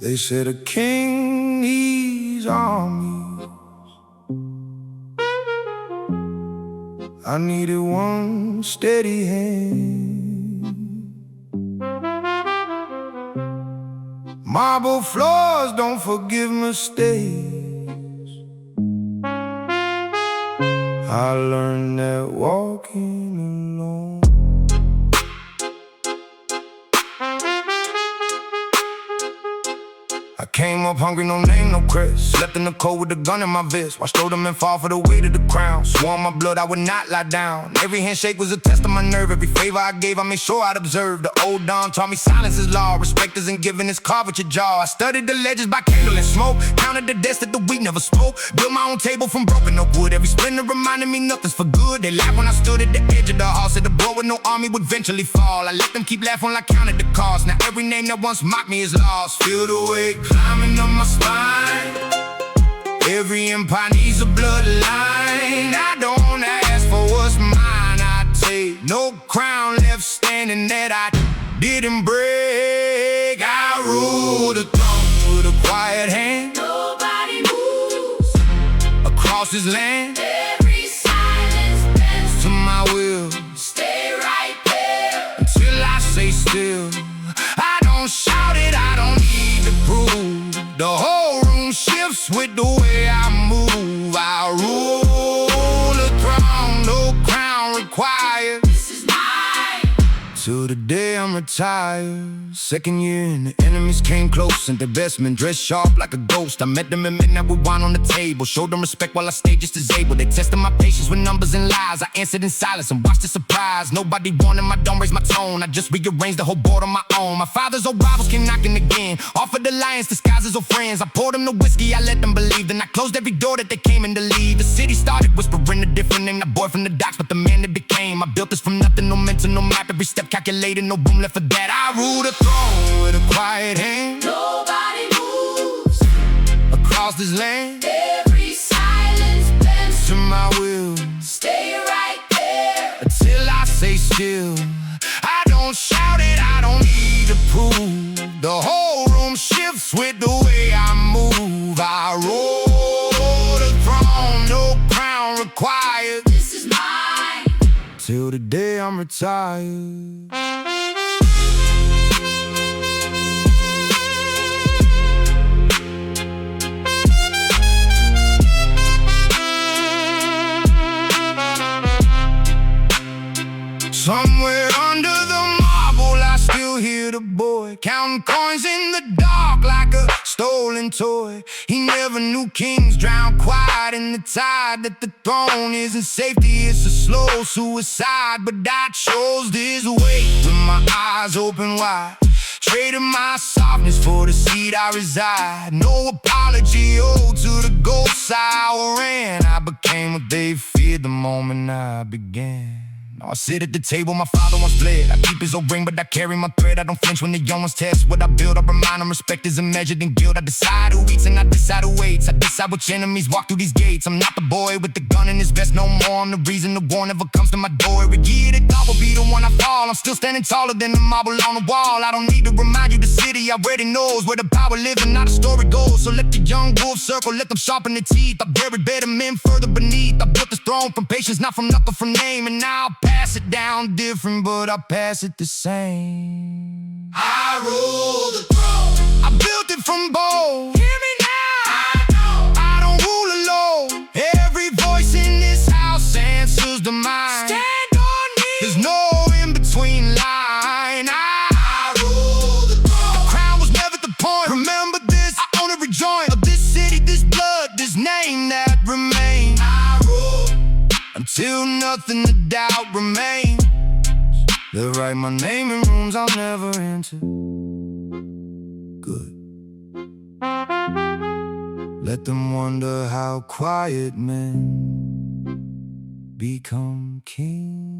They said a king needs armies. I needed one steady hand. Marble floors don't forgive mistakes. I learned that walking alone. I came up hungry, no name, no crest. Slept in the cold with a gun in my vest. Watched older men fall for the weight of the crown. Swore on my blood I would not lie down. Every handshake was a test of my nerve. Every favor I gave, I made sure I'd observe. The old Don taught me silence is law. Respect isn't given, it's carved with your jaw. I studied the legends by candle and smoke. Counted the deaths that the weak never spoke. Built my own table from broken oak wood. Every splinter reminded me nothing's for good. They laughed when I stood at the edge of the hall. Said the boy with no army would eventually fall. I let them keep laughing while I counted the cost. Now every name that once mocked me is lost. Feel the weight climbing up my spine. Every empire needs a bloodline. I don't ask for what's mine, I take. No crown left standing that I didn't break. I rule the throne with a quiet hand. Nobody moves across this land. Every silence bends to my will. Stay right there until I say still. I don't shout it, I don't need to prove. The whole room shifts with the way I move. I rule the throne, no crown required. This is mine till the day I'm retired. Second year and the enemies came close. Sent their best men dressed sharp like a ghost. I met them at midnight with wine on the table. Showed them respect while I stayed just as able. They tested my patience with numbers and lies. I answered in silence and watched the surprise. Nobody wanted my don't raise my tone. I just rearranged the whole board on my own. My father's old rivals came knocking again. Offered alliance disguised as old friends. I poured them the whiskey, I let them believe. Then I closed every door that they came in to leave. The city started whispering a different name. That boy from the docks, but the man it became. I built this from nothing, no mental, no map. Every step calculated, no room left for that. I rule the throne with a quiet hand. Nobody moves across this land. Every silence bends to my will. Stay right there until I say still. I don't shout it, I don't need to prove. The whole room shifts with the way I move. I roll the throne, no crown required. This is mine till the day I'm retired. Somewhere under the marble I still hear the boy counting coins in the dark like a stolen toy. He never knew kings drown quiet in the tide. That the throne isn't safety, it's a slow suicide. But I chose this way with my eyes open wide. Traded my softness for the seat I reside. No apology owed to the ghosts I ran. I became what they feared the moment I began. I sit at the table, my father once bled. I keep his old ring, but I carry my thread. I don't flinch when the young ones test what I build. I remind them respect isn't measured in guilt. I decide who eats and I decide who waits. I decide which enemies walk through these gates. I'm not the boy with the gun in his vest no more. I'm the reason the war never comes to my door. Every year they thought would be the one I fall. I'm still standing taller than the marble on the wall. I don't need to remind you, the city already knows where the power lives and how the story goes. So let the young wolves circle, let them sharpen their teeth. I buried better men further beneath. I built this throne from patience, not from knuckle, from name. And now I'll pass it down different, but I pass it the same. I rule the throne. I built it from bold. Hear me now. I know I don't rule alone. Every voice in this house answers to mine. Stand on me. There's no in-between line. I rule the throne. The crown was never the point. Remember this, I own every joint of this city, this blood, this name that remains. I rule until nothing to doubt remains. They'll write my name in rooms I'll never enter. Good. Let them wonder how quiet men become kings.